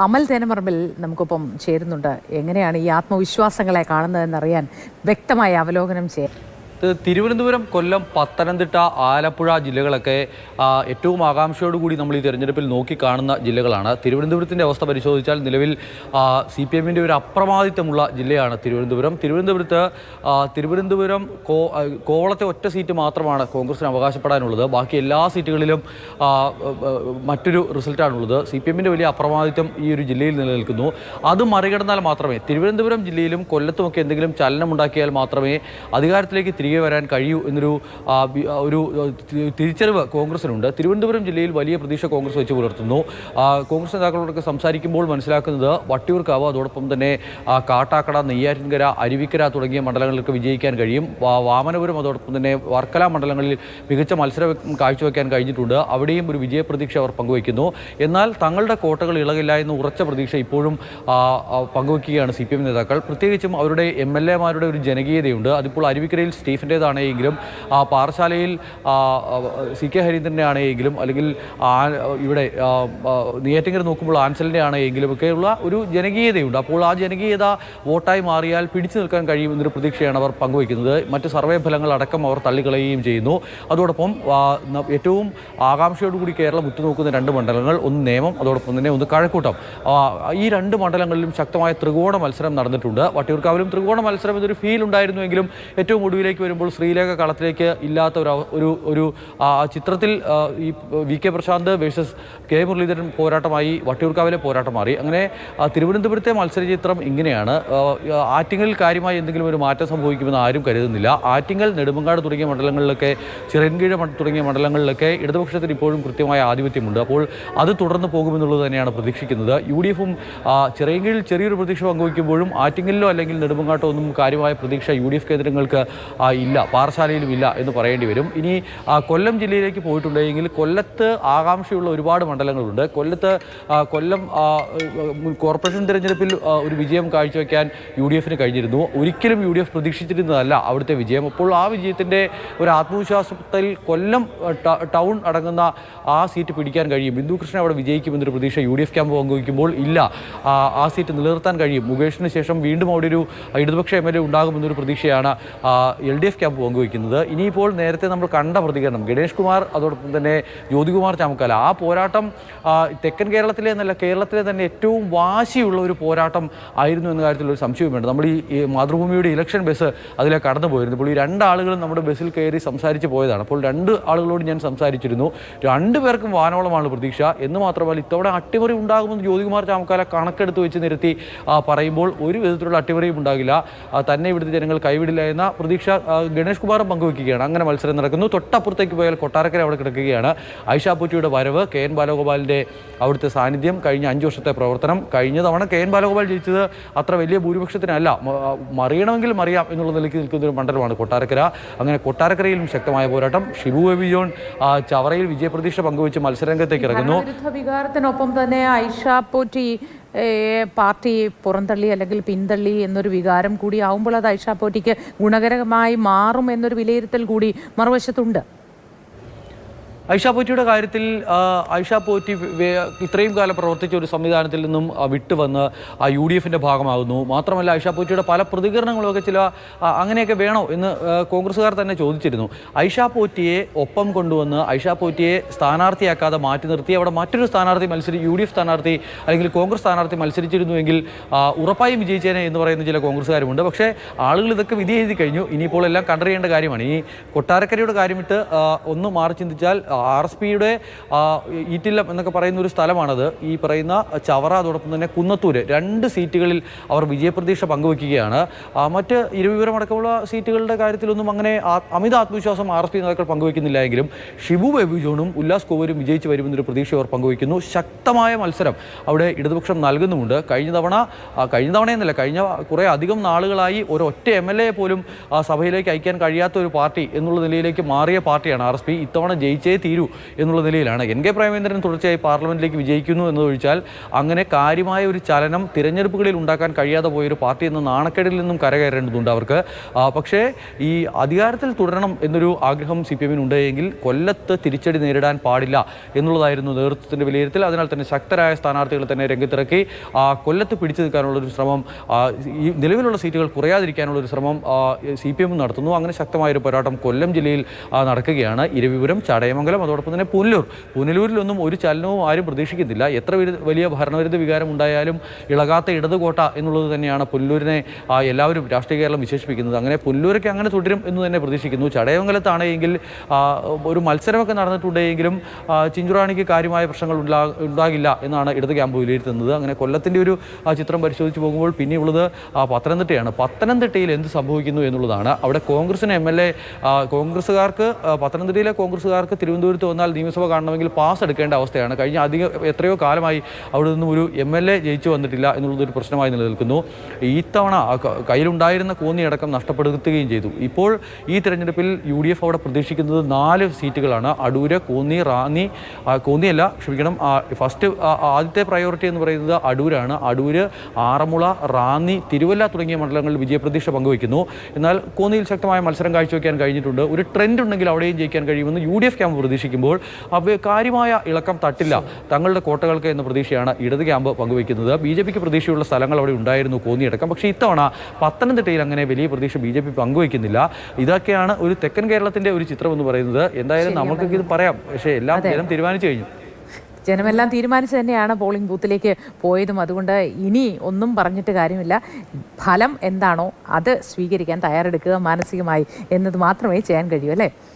അമൽ തേനമറമ്പിൽ നമുക്കൊപ്പം ചേരുന്നുണ്ട്. എങ്ങനെയാണ് ഈ ആത്മവിശ്വാസങ്ങളെ കാണുന്നതെന്നറിയാൻ വ്യക്തമായ അവലോകനം ചെയ്യാം. തിരുവനന്തപുരം, കൊല്ലം, പത്തനംതിട്ട, ആലപ്പുഴ ജില്ലകളൊക്കെ ഏറ്റവും ആകാംക്ഷയോടുകൂടി നമ്മൾ ഈ തെരഞ്ഞെടുപ്പിൽ നോക്കിക്കാണുന്ന ജില്ലകളാണ്. തിരുവനന്തപുരത്തിൻ്റെ അവസ്ഥ പരിശോധിച്ചാൽ നിലവിൽ CPM-ൻ്റെ ഒരു അപ്രമാദിത്വമുള്ള ജില്ലയാണ് തിരുവനന്തപുരം. തിരുവനന്തപുരം കോവളത്തെ ഒറ്റ സീറ്റ് മാത്രമാണ് കോൺഗ്രസിന് അവകാശപ്പെടാനുള്ളത്. ബാക്കി എല്ലാ സീറ്റുകളിലും മറ്റൊരു റിസൾട്ടാണുള്ളത്. CPM-ൻ്റെ വലിയ അപ്രമാദിത്വം ഈ ഒരു ജില്ലയിൽ നിലനിൽക്കുന്നു. അത് മറികടന്നാൽ മാത്രമേ തിരുവനന്തപുരം ജില്ലയിലും കൊല്ലത്തുമൊക്കെ എന്തെങ്കിലും ചലനമുണ്ടാക്കിയാൽ മാത്രമേ അധികാരത്തിലേക്ക് തിരികെ വരാൻ കഴിയൂ എന്നൊരു തിരിച്ചറിവ് കോൺഗ്രസിനുണ്ട്. തിരുവനന്തപുരം ജില്ലയിൽ വലിയ പ്രതീക്ഷ കോൺഗ്രസ് വെച്ച് പുലർത്തുന്നു. കോൺഗ്രസ് നേതാക്കളോടൊക്കെ സംസാരിക്കുമ്പോൾ മനസ്സിലാക്കുന്നത് വട്ടിയൂർക്കാവ്, അതോടൊപ്പം തന്നെ കാട്ടാക്കട, നെയ്യാറ്റിൻകര, അരുവിക്കര തുടങ്ങിയ മണ്ഡലങ്ങളിലൊക്കെ വിജയിക്കാൻ കഴിയും. വാമനപുരം, അതോടൊപ്പം തന്നെ വർക്കല മണ്ഡലങ്ങളിൽ മികച്ച മത്സരം കാഴ്ചവെക്കാൻ കഴിഞ്ഞിട്ടുണ്ട്. അവിടെയും ഒരു വിജയപ്രതീക്ഷ അവർ പങ്കുവയ്ക്കുന്നു. എന്നാൽ തങ്ങളുടെ കോട്ടകൾ ഇളകില്ല എന്ന ഉറച്ച പ്രതീക്ഷ ഇപ്പോഴും പങ്കുവയ്ക്കുകയാണ് CPM നേതാക്കൾ. പ്രത്യേകിച്ചും അവരുടെ MLA-മാരുടെ ഒരു ജനകീയതയുണ്ട്. അതിപ്പോൾ അരുവിക്കരയിൽ സ്റ്റീഫൻ്റേതാണെങ്കിലും പാറശാലയിൽ CK ഹരീന്ദ്രൻ്റെ ആണെങ്കിലും അല്ലെങ്കിൽ ഇവിടെ നെയ്യാറ്റിൻകര നോക്കുമ്പോൾ ആൻസലിൻ്റെ ആണെങ്കിലും ഒക്കെയുള്ള ഒരു ജനകീയതയുണ്ട്. അപ്പോൾ ആ ജനകീയത വോട്ടായി മാറിയാൽ പിടിച്ചു നിൽക്കാൻ കഴിയുമെന്നൊരു പ്രതീക്ഷയാണ് അവർ പങ്കുവയ്ക്കുന്നത്. മറ്റ് സർവേ ഫലങ്ങൾ അടക്കം അവർ തള്ളിക്കളയുകയും ചെയ്യുന്നു. അതോടൊപ്പം ഏറ്റവും ആകാംക്ഷയോടുകൂടി കേരളം ഉറ്റുനോക്കുന്ന രണ്ട് മണ്ഡലങ്ങൾ, ഒന്ന് നേമം, അതോടൊപ്പം തന്നെ ഒന്ന് കഴക്കൂട്ടം. ഈ രണ്ട് മണ്ഡലങ്ങളിലും ശക്തമായ ത്രികോണ മത്സരം നടന്നിട്ടുണ്ട്. വട്ടിയൂർക്കാവിലും ത്രികോണ മത്സരം എന്നൊരു ഫീൽ ഉണ്ടായിരുന്നുവെങ്കിലും ഏറ്റവും ഒടുവിലേക്ക് വരുമ്പോൾ ശ്രീലേഖ കളത്തിലേക്ക് ഇല്ലാത്ത ഒരു ചിത്രത്തിൽ ഈ VK Prashanth versus K Muraleedharan പോരാട്ടമായി വട്ടിയൂർക്കാവിലെ പോരാട്ടം മാറി. അങ്ങനെ തിരുവനന്തപുരത്തെ മത്സരചിത്രം ഇങ്ങനെയാണ്. ആറ്റിങ്ങൽ കാര്യമായി എന്തെങ്കിലും ഒരു മാറ്റം സംഭവിക്കുമെന്ന് ആരും കരുതുന്നില്ല. ആറ്റിങ്ങൽ, നെടുമങ്ങാട് തുടങ്ങിയ മണ്ഡലങ്ങളിലൊക്കെ, ചിറയൻകീഴ് തുടങ്ങിയ മണ്ഡലങ്ങളിലൊക്കെ ഇടതുപക്ഷത്തിന് ഇപ്പോഴും കൃത്യമായ ആധിപത്യമുണ്ട്. അപ്പോൾ അത് തുടർന്ന് പോകുമെന്നുള്ളത് തന്നെയാണ് പ്രതീക്ഷിക്കുന്നത്. UDF-ഉം ചിറയൻകീഴിൽ ചെറിയൊരു പ്രതീക്ഷ പങ്കുവയ്ക്കുമ്പോഴും ആറ്റിങ്ങലിലോ അല്ലെങ്കിൽ നെടുമങ്ങാട്ടോ ഒന്നും കാര്യമായ പ്രതീക്ഷ UDF കേന്ദ്രങ്ങൾക്ക് ഇല്ല, പാറശാലയിലും ഇല്ല എന്ന് പറയേണ്ടി വരും. ഇനി കൊല്ലം ജില്ലയിലേക്ക് പോയിട്ടുണ്ടെങ്കിൽ കൊല്ലത്ത് ആകാംക്ഷയുള്ള ഒരുപാട് മണ്ഡലങ്ങളുണ്ട്. കൊല്ലം കോർപ്പറേഷൻ തിരഞ്ഞെടുപ്പിൽ ഒരു വിജയം കാഴ്ചവെക്കാൻ UDF-ന് കഴിഞ്ഞിരുന്നു. ഒരിക്കലും UDF പ്രതീക്ഷിച്ചിരുന്നതല്ല അവിടുത്തെ വിജയം. അപ്പോൾ ആ വിജയത്തിൻ്റെ ഒരു ആത്മവിശ്വാസത്തിൽ കൊല്ലം ടൗൺ അടങ്ങുന്ന ആ സീറ്റ് പിടിക്കാൻ കഴിയും. ബിന്ദു കൃഷ്ണൻ അവിടെ വിജയിക്കുമെന്നൊരു പ്രതീക്ഷ UDF ക്യാമ്പ് പങ്കുവയ്ക്കുമ്പോൾ ഇല്ല, ആ സീറ്റ് നിലനിർത്താൻ കഴിയും. മുകേഷിന് ശേഷം വീണ്ടും അവിടെ ഒരു ഇടതുപക്ഷ MLA ഉണ്ടാകുമെന്നൊരു പ്രതീക്ഷയാണ് LDF ക്യാമ്പ് പങ്കുവയ്ക്കുന്നത്. ഇനിയിപ്പോൾ നേരത്തെ നമ്മൾ കണ്ട പ്രതികരണം ഗണേഷ് കുമാർ, അതോടൊപ്പം തന്നെ ജ്യോതികുമാർ ചാമക്കാല, ആ പോരാട്ടം തെക്കൻ കേരളത്തിലെ എന്നല്ല കേരളത്തിലെ തന്നെ ഏറ്റവും വാശിയുള്ള ഒരു പോരാട്ടം ആയിരുന്നു എന്ന കാര്യത്തിൽ ഒരു സംശയവും വേണ്ട. നമ്മൾ ഈ മാതൃഭൂമിയുടെ ഇലക്ഷൻ ബസ് അതിലേക്ക് കടന്നു പോയിരുന്നു. ഇപ്പോൾ ഈ രണ്ടാളുകളും നമ്മുടെ ബസ്സിൽ കയറി സംസാരിച്ച് പോയതാണ്. അപ്പോൾ രണ്ട് ആളുകളോട് ഞാൻ സംസാരിച്ചിരുന്നു. രണ്ടുപേർക്കും വാനോളമാണ് പ്രതീക്ഷ. എന്ന് മാത്രമല്ല ഇത്തവണ അട്ടിമറി ഉണ്ടാകുമെന്ന് ജ്യോതികുമാർ ചാമക്കാല കണക്കെടുത്ത് വെച്ച് നിരത്തി പറയുമ്പോൾ ഒരു വിധത്തിലുള്ള അട്ടിമറിയും ഉണ്ടാകില്ല, തന്നെ ഇവിടുത്തെ ജനങ്ങൾ കൈവിടില്ല എന്ന പ്രതീക്ഷ ഗണേഷ് കുമാറും പങ്കുവയ്ക്കുകയാണ്. അങ്ങനെ മത്സരം നടക്കുന്നു. തൊട്ടപ്പുറത്തേക്ക് പോയാൽ കൊട്ടാരക്കര അവിടെ കിടക്കുകയാണ്. ഐഷ പോറ്റിയുടെ വരവ്, KN ബാലഗോപാലിൻ്റെ അവിടുത്തെ സാന്നിധ്യം, കഴിഞ്ഞ 5 വർഷത്തെ പ്രവർത്തനം. കഴിഞ്ഞ തവണ KN ബാലഗോപാൽ ജയിച്ചത് അത്ര വലിയ ഭൂരിപക്ഷത്തിനല്ല, മറിയണമെങ്കിൽ മറിയാം എന്നുള്ള നിലയ്ക്ക് നിൽക്കുന്ന ഒരു മണ്ഡലമാണ് കൊട്ടാരക്കര. അങ്ങനെ കൊട്ടാരക്കരയിലും ശക്തമായ പോരാട്ടം. ഷിബു ബേബി ജോൺ ചവറയിൽ വിജയപ്രതീക്ഷ പങ്കുവെച്ച് മത്സരരംഗത്തേക്ക് ഇറങ്ങുന്നു. വികാരത്തിനൊപ്പം തന്നെ ഐഷ പോറ്റി പാർട്ടി പുറന്തള്ളി അല്ലെങ്കിൽ പിന്തള്ളി എന്നൊരു വികാരം കൂടി ആവുമ്പോൾ അത് ഐഷ പോറ്റിക്ക് ഗുണകരമായി മാറും എന്നൊരു വിലയിരുത്തൽ കൂടി മറുവശത്തുണ്ട്. ഐഷ പോറ്റിയുടെ കാര്യത്തിൽ ഐഷ പോറ്റി ഇത്രയും കാലം പ്രവർത്തിച്ച ഒരു സംവിധാനത്തിൽ നിന്നും വിട്ടുവന്ന് UDF-ൻ്റെ ഭാഗമാകുന്നു. മാത്രമല്ല ഐഷ പോറ്റിയുടെ പല പ്രതികരണങ്ങളൊക്കെ അങ്ങനെയൊക്കെ വേണോ എന്ന് കോൺഗ്രസ്സുകാർ തന്നെ ചോദിച്ചിരുന്നു. ഐഷ പോറ്റിയെ ഒപ്പം കൊണ്ടുവന്ന് ഐഷ പോറ്റിയെ സ്ഥാനാർത്ഥിയാക്കാതെ മാറ്റി നിർത്തി അവിടെ മറ്റൊരു സ്ഥാനാർത്ഥി UDF സ്ഥാനാർത്ഥി അല്ലെങ്കിൽ കോൺഗ്രസ് സ്ഥാനാർത്ഥി മത്സരിച്ചിരുന്നുവെങ്കിൽ ഉറപ്പായും വിജയിച്ചേനെ എന്ന് പറയുന്ന ചില കോൺഗ്രസ്സുകാരുമുണ്ട്. പക്ഷേ ആളുകൾ ഇതൊക്കെ വിധി എഴുതി കഴിഞ്ഞു. ഇനിയിപ്പോൾ എല്ലാം കണ്ടറിയേണ്ട കാര്യമാണ്. ഈ കൊട്ടാരക്കരയുടെ കാര്യമിട്ട് ഒന്ന് മാറി ചിന്തിച്ചാൽ RSPയുടെ ഈറ്റില്ലം എന്നൊക്കെ പറയുന്ന ഒരു സ്ഥലമാണത്. ഈ പറയുന്ന ചവറ, അതോടൊപ്പം തന്നെ കുന്നത്തൂര്, 2 സീറ്റുകളിൽ അവർ വിജയപ്രതീക്ഷ പങ്കുവയ്ക്കുകയാണ്. മറ്റ് ഇരുവിവരമടക്കമുള്ള സീറ്റുകളുടെ കാര്യത്തിലൊന്നും അങ്ങനെ അമിത ആത്മവിശ്വാസം RSP നേതാക്കൾ പങ്കുവയ്ക്കുന്നില്ല എങ്കിലും ഷിബു ബേബി ജോണും ഉല്ലാസ് കോവൂരും വിജയിച്ച് വരുമെന്നൊരു പ്രതീക്ഷ അവർ പങ്കുവയ്ക്കുന്നു. ശക്തമായ മത്സരം അവിടെ ഇടതുപക്ഷം നൽകുന്നുമുണ്ട്. കഴിഞ്ഞ തവണയെന്നല്ല, കഴിഞ്ഞ കുറേ അധികം നാളുകളായി ഒരൊറ്റ MLA പോലും സഭയിലേക്ക് അയക്കാൻ കഴിയാത്ത ഒരു പാർട്ടി എന്നുള്ള നിലയിലേക്ക് മാറിയ പാർട്ടിയാണ് RSP. ഇത്തവണ ജയിച്ചേ തീരൂ എന്നുള്ള നിലയിലാണ്. എൻ കെ പ്രേമചന്ദ്രൻ തുടർച്ചയായി പാർലമെന്റിലേക്ക് വിജയിക്കുന്നു എന്നതൊഴിച്ചാൽ അങ്ങനെ കാര്യമായ ഒരു ചലനം തിരഞ്ഞെടുപ്പുകളിൽ ഉണ്ടാക്കാൻ കഴിയാതെ പോയൊരു പാർട്ടി എന്ന നാണക്കേടിൽ നിന്നും കരകയറേണ്ടതുണ്ട് അവർക്ക്. പക്ഷേ ഈ അധികാരത്തിൽ തുടരണം എന്നൊരു ആഗ്രഹം CPM ഉണ്ടെങ്കിൽ കൊല്ലത്ത് തിരിച്ചടി നേരിടാൻ പാടില്ല എന്നുള്ളതായിരുന്നു നേതൃത്വത്തിൻ്റെ വിലയിരുത്തൽ. അതിനാൽ തന്നെ ശക്തരായ സ്ഥാനാർത്ഥികളെ തന്നെ രംഗത്തിറക്കി കൊല്ലത്ത് പിടിച്ചു നിൽക്കാനുള്ളൊരു ശ്രമം, ഈ നിലവിലുള്ള സീറ്റുകൾ കുറയാതിരിക്കാനുള്ളൊരു ശ്രമം CPM നടത്തുന്നു. അങ്ങനെ ശക്തമായൊരു പോരാട്ടം കൊല്ലം ജില്ലയിൽ നടക്കുകയാണ്. ഇരവിപുരം, ചടയമംഗലം, അതോടൊപ്പം തന്നെ പുനലൂരിലൊന്നും ഒരു ചലനവും ആരും പ്രതീക്ഷിക്കുന്നില്ല. എത്ര വലിയ ഭരണവിരുദ്ധ വികാരം ഉണ്ടായാലും ഇളകാത്ത ഇടതുകോട്ട എന്നുള്ളത് തന്നെയാണ് പുനലൂരിനെ എല്ലാവരും രാഷ്ട്രീയ കേരളം വിശേഷിപ്പിക്കുന്നത്. അങ്ങനെ പുനലൂരൊക്കെ അങ്ങനെ തുടരും എന്ന് തന്നെ പ്രതീക്ഷിക്കുന്നു. ചടയമംഗലത്താണെങ്കിൽ ഒരു മത്സരമൊക്കെ നടന്നിട്ടുണ്ടെങ്കിലും ചിഞ്ചുറാണിക്ക് കാര്യമായ പ്രശ്നങ്ങൾ ഉണ്ടാകില്ല എന്നാണ് ഇടത് ക്യാമ്പ് വിലയിരുത്തുന്നത്. അങ്ങനെ കൊല്ലത്തിൻ്റെ ഒരു ചിത്രം പരിശോധിച്ച് പോകുമ്പോൾ പിന്നെയുള്ളത് പത്തനംതിട്ടയാണ്. പത്തനംതിട്ടയിൽ എന്ത് സംഭവിക്കുന്നു എന്നുള്ളതാണ്. അവിടെ കോൺഗ്രസിന് MLA, കോൺഗ്രസ്സുകാർക്ക്, പത്തനംതിട്ടയിലെ കോൺഗ്രസ്സുകാർക്ക് തിരുവനന്തപുരത്ത് വന്നാൽ നിയമസഭ കാണണമെങ്കിൽ പാസ് എടുക്കേണ്ട അവസ്ഥയാണ്. കഴിഞ്ഞ എത്രയോ കാലമായി അവിടെ നിന്നും ഒരു MLA ജയിച്ചു വന്നിട്ടില്ല എന്നുള്ളതൊരു പ്രശ്നമായി നിലനിൽക്കുന്നു. ഇത്തവണ കയ്യിലുണ്ടായിരുന്ന കോന്നിയടക്കം നഷ്ടപ്പെടുത്തുകയും ചെയ്തു. ഇപ്പോൾ ഈ തെരഞ്ഞെടുപ്പിൽ UDF അവിടെ പ്രതീക്ഷിക്കുന്നത് 4 സീറ്റുകളാണ്. അടൂര്, കോന്നി, റാന്നി, കോന്നിയല്ല ക്ഷമിക്കണം, ആദ്യത്തെ പ്രയോറിറ്റി എന്ന് പറയുന്നത് അടൂരാണ്. അടൂര്, ആറന്മുള, റാന്നി, തിരുവല്ല തുടങ്ങിയ മണ്ഡലങ്ങളിൽ വിജയപ്രതീക്ഷ പങ്കുവയ്ക്കുന്നു. എന്നാൽ കോന്നിയിൽ ശക്തമായ മത്സരം കാഴ്ചവെക്കാൻ കഴിഞ്ഞിട്ടുണ്ട്. ഒരു ട്രെൻഡ് ഉണ്ടെങ്കിൽ അവിടെയും ജയിക്കാൻ കഴിയുമെന്ന് UDF ക്യാമ്പ് പ്രതീക്ഷിക്കുമ്പോൾ കാര്യമായ ഇളക്കം തട്ടില്ല തങ്ങളുടെ കോട്ടകൾക്ക് എന്ന പ്രതീക്ഷയാണ് ഇടത് ക്യാമ്പ് പങ്കുവയ്ക്കുന്നത്. BJPക്ക് പ്രതീക്ഷയുള്ള സ്ഥലങ്ങൾ അവിടെ ഉണ്ടായിരുന്നു, കോന്നിയടക്കം. പക്ഷേ ഇത്തവണ പത്തനംതിട്ടയിൽ അങ്ങനെ വലിയ പ്രതീക്ഷ BJP പങ്കുവയ്ക്കുന്നില്ല. ഇതൊക്കെയാണ് ഒരു തെക്കൻ കേരളത്തിൻ്റെ ഒരു ചിത്രം എന്ന് പറയുന്നത്. എന്തായാലും നമുക്കൊക്കെ ഇത് പറയാം, പക്ഷേ എല്ലാം ജനം തീരുമാനിച്ചു കഴിഞ്ഞു. ജനമെല്ലാം തീരുമാനിച്ച് തന്നെയാണ് പോളിംഗ് ബൂത്തിലേക്ക് പോയതും. അതുകൊണ്ട് ഇനി ഒന്നും പറഞ്ഞിട്ട് കാര്യമില്ല. ഫലം എന്താണോ അത് സ്വീകരിക്കാൻ തയ്യാറെടുക്കുക മാനസികമായി എന്നത് മാത്രമേ ചെയ്യാൻ കഴിയൂ, അല്ലേ?